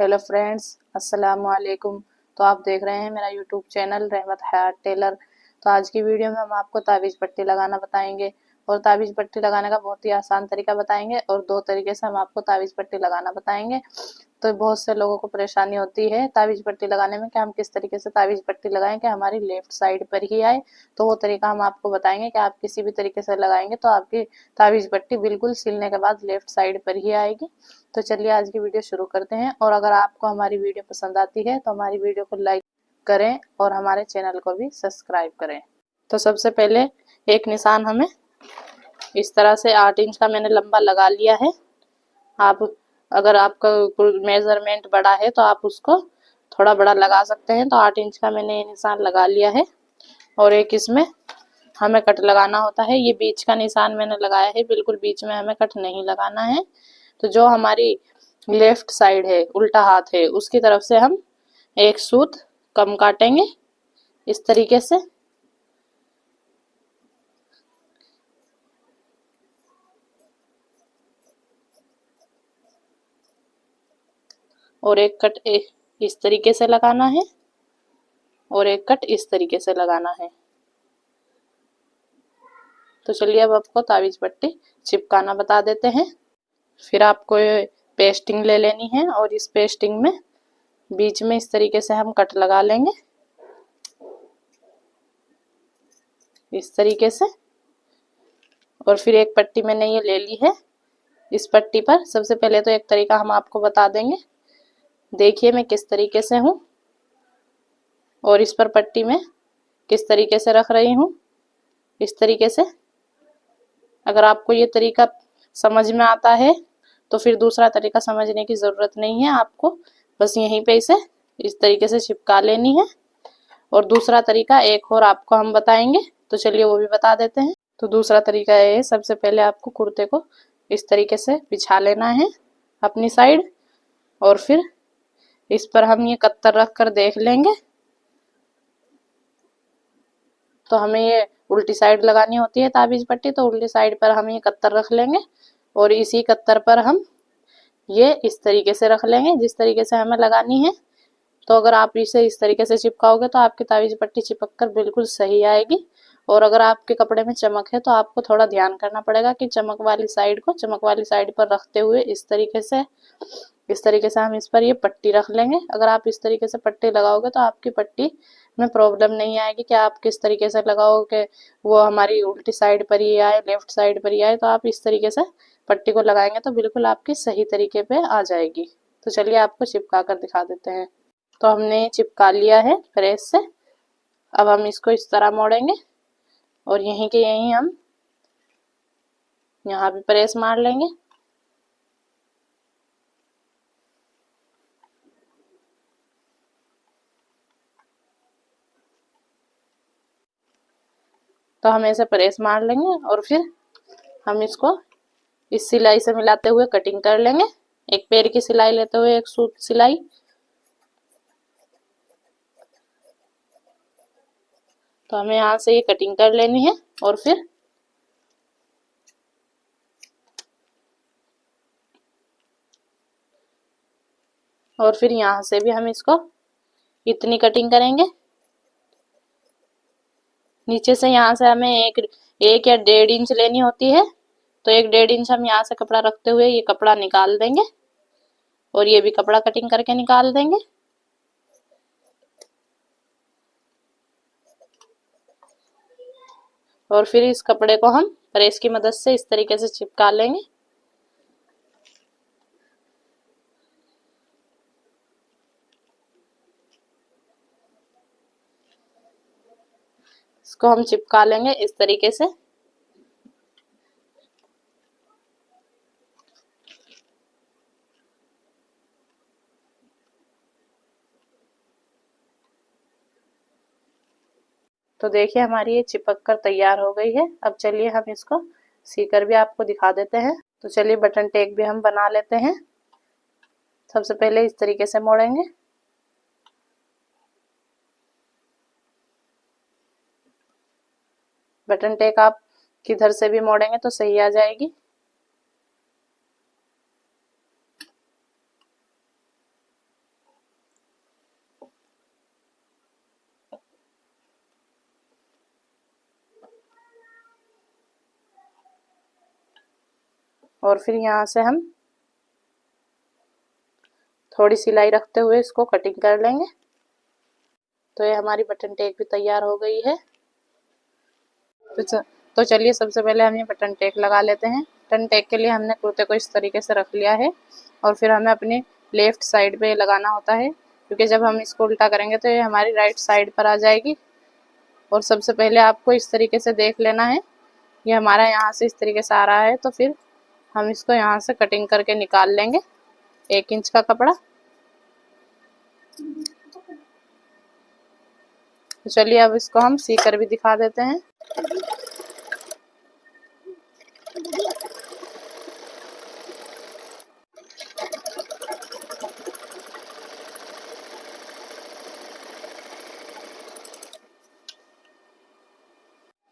Hello friends, अस्सलाम वालेकुम। तो आप देख रहे हैं मेरा यूट्यूब चैनल रहमत हयात टेलर। तो आज की वीडियो में हम आपको ताबीज़ पट्टी लगाना बताएंगे और ताबीज़ पट्टी लगाने का बहुत ही आसान तरीका बताएंगे और दो तरीके से हम आपको ताबीज़ पट्टी लगाना बताएंगे। तो बहुत से लोगों को परेशानी होती है ताबीज़ पट्टी लगाने में कि हम किस तरीके से ताबीज़ पट्टी लगाएं कि हमारी लेफ्ट साइड पर ही आए। तो वो तरीका हम आपको बताएंगे कि आप किसी भी तरीके से लगाएंगे तो आपकी ताबीज़ पट्टी बिल्कुल सिलने के बाद लेफ्ट साइड पर ही आएगी। तो चलिए आज की वीडियो शुरू करते हैं। और अगर आपको हमारी वीडियो पसंद आती है तो हमारी वीडियो को लाइक करें और हमारे चैनल को भी सब्सक्राइब करें। तो सबसे पहले एक निशान हमें इस तरह से 8 इंच का मैंने लंबा लगा लिया है। आप अगर आपका मेजरमेंट बड़ा है तो आप उसको थोड़ा बड़ा लगा सकते हैं। तो 8 इंच का मैंने ये निशान लगा लिया है और एक इसमें हमें कट लगाना होता है। ये बीच का निशान मैंने लगाया है, बिल्कुल बीच में हमें कट नहीं लगाना है। तो जो हमारी लेफ्ट साइड है, उल्टा हाथ है, उसकी तरफ से हम एक सूत कम काटेंगे इस तरीके से। और एक कट इस तरीके से लगाना है और एक कट इस तरीके से लगाना है। तो चलिए अब आपको ताबीज़ पट्टी चिपकाना बता देते हैं। फिर आपको पेस्टिंग ले लेनी है और इस पेस्टिंग में बीच में इस तरीके से हम कट लगा लेंगे इस तरीके से। और फिर एक पट्टी मैंने ये ले ली है। इस पट्टी पर सबसे पहले तो एक तरीका हम आपको बता देंगे। देखिए मैं किस तरीके से हूँ और इस पर पट्टी में किस तरीके से रख रही हूँ इस तरीके से। अगर आपको ये तरीका समझ में आता है तो फिर दूसरा तरीका समझने की ज़रूरत नहीं है, आपको बस यहीं पे इसे इस तरीके से चिपका लेनी है। और दूसरा तरीका एक और आपको हम बताएंगे, तो चलिए वो भी बता देते हैं। तो दूसरा तरीका है, सबसे पहले आपको कुर्ते को इस तरीके से बिछा लेना है अपनी साइड और फिर इस पर हम ये कत्तर रख कर देख लेंगे। तो हमें ये उल्टी साइड लगानी होती है ताबीज़ पट्टी, तो उल्टी साइड पर हम ये कत्तर रख लेंगे और इसी कत्तर पर हम ये इस तरीके से रख लेंगे जिस तरीके से हमें लगानी है। तो अगर आप इसे इस तरीके से चिपकाओगे तो आपकी ताबीज़ पट्टी चिपक कर बिल्कुल सही आएगी। और अगर आपके कपड़े में चमक है तो आपको थोड़ा ध्यान करना पड़ेगा कि चमक वाली साइड को चमक वाली साइड पर रखते हुए इस तरीके से हम इस पर ये पट्टी रख लेंगे। अगर आप इस तरीके से पट्टी लगाओगे तो आपकी पट्टी में प्रॉब्लम नहीं आएगी कि आप किस तरीके से लगाओगे वो हमारी उल्टी साइड पर ही आए, लेफ्ट साइड पर ही आए। तो आप इस तरीके से पट्टी को लगाएंगे तो बिल्कुल आपकी सही तरीके पे आ जाएगी। तो चलिए आपको चिपका कर दिखा देते हैं। तो हमने चिपका लिया है प्रेस से। अब हम इसको इस तरह मोड़ेंगे और यहीं के यहीं हम यहाँ भी प्रेस मार लेंगे। तो हम ऐसे प्रेस मार लेंगे और फिर हम इसको इस सिलाई से मिलाते हुए कटिंग कर लेंगे। एक पैर की सिलाई लेते हुए एक सूत सिलाई। तो हमें यहाँ से ये कटिंग कर लेनी है और फिर यहाँ से भी हम इसको इतनी कटिंग करेंगे। नीचे से यहाँ से हमें एक या 1.5 इंच लेनी होती है। तो 1.5 इंच हम यहाँ से कपड़ा रखते हुए ये कपड़ा निकाल देंगे और ये भी कपड़ा कटिंग करके निकाल देंगे। और फिर इस कपड़े को हम प्रेस की मदद से इस तरीके से चिपका लेंगे। इसको हम चिपका लेंगे इस तरीके से। तो देखिए हमारी ये चिपक कर तैयार हो गई है। अब चलिए हम इसको सीकर भी आपको दिखा देते हैं। तो चलिए बटन टेक भी हम बना लेते हैं। सबसे पहले इस तरीके से मोड़ेंगे। बटन टेक आप किधर से भी मोड़ेंगे तो सही आ जाएगी। और फिर यहाँ से हम थोड़ी सिलाई रखते हुए इसको कटिंग कर लेंगे। तो ये हमारी बटन टेक भी तैयार हो गई है। तो चलिए सबसे पहले हम ये बटन टेक लगा लेते हैं। बटन टेक के लिए हमने कुर्ते को इस तरीके से रख लिया है और फिर हमें अपनी लेफ्ट साइड पे लगाना होता है, क्योंकि जब हम इसको उल्टा करेंगे तो ये हमारी राइट साइड पर आ जाएगी। और सबसे पहले आपको इस तरीके से देख लेना है, ये हमारा यहाँ से इस तरीके से आ रहा है, तो फिर हम इसको यहाँ से कटिंग करके निकाल लेंगे 1 इंच का कपड़ा। तो चलिए अब इसको हम सी कर भी दिखा देते हैं।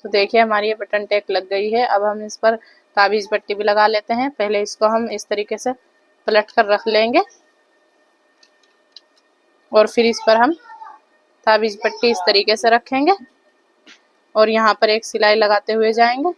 तो देखिए हमारी ये बटन टेक लग गई है। अब हम इस पर ताबीज पट्टी भी लगा लेते हैं। पहले इसको हम इस तरीके से पलट कर रख लेंगे और फिर इस पर हम ताबीज पट्टी इस तरीके से रखेंगे और यहाँ पर एक सिलाई लगाते हुए जाएंगे।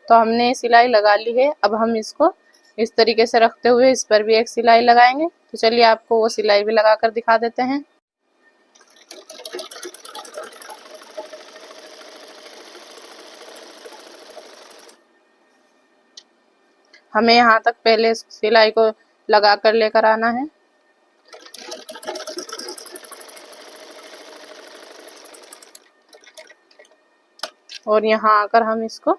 तो हमने सिलाई लगा ली है। अब हम इसको इस तरीके से रखते हुए इस पर भी एक सिलाई लगाएंगे। तो चलिए आपको वो सिलाई भी लगा कर दिखा देते हैं। हमें यहाँ तक पहले सिलाई को लगा कर लेकर आना है। और यहाँ आकर हम इसको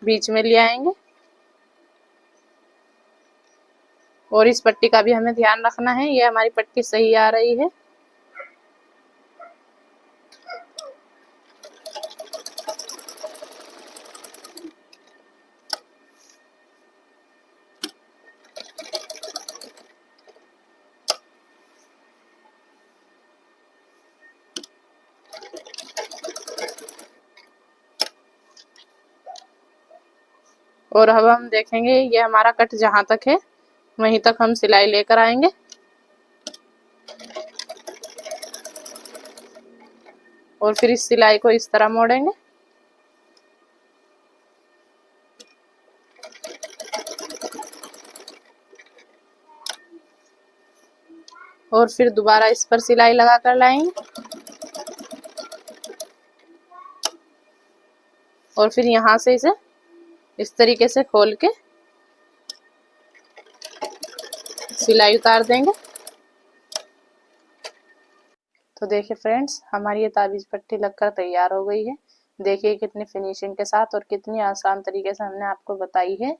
बीच में ले आएंगे और इस पट्टी का भी हमें ध्यान रखना है, ये हमारी पट्टी सही आ रही है। और अब हम देखेंगे ये हमारा कट जहाँ तक है वहीं तक हम सिलाई लेकर आएंगे। और फिर इस सिलाई को इस तरह मोड़ेंगे और फिर दोबारा इस पर सिलाई लगा कर लाएंगे और फिर यहाँ से इसे इस तरीके से खोल के सिलाई उतार देंगे। तो देखिए फ्रेंड्स, हमारी ये ताबीज पट्टी लगकर तैयार हो गई है। देखिए कितनी फिनिशिंग के साथ और कितनी आसान तरीके से हमने आपको बताई है।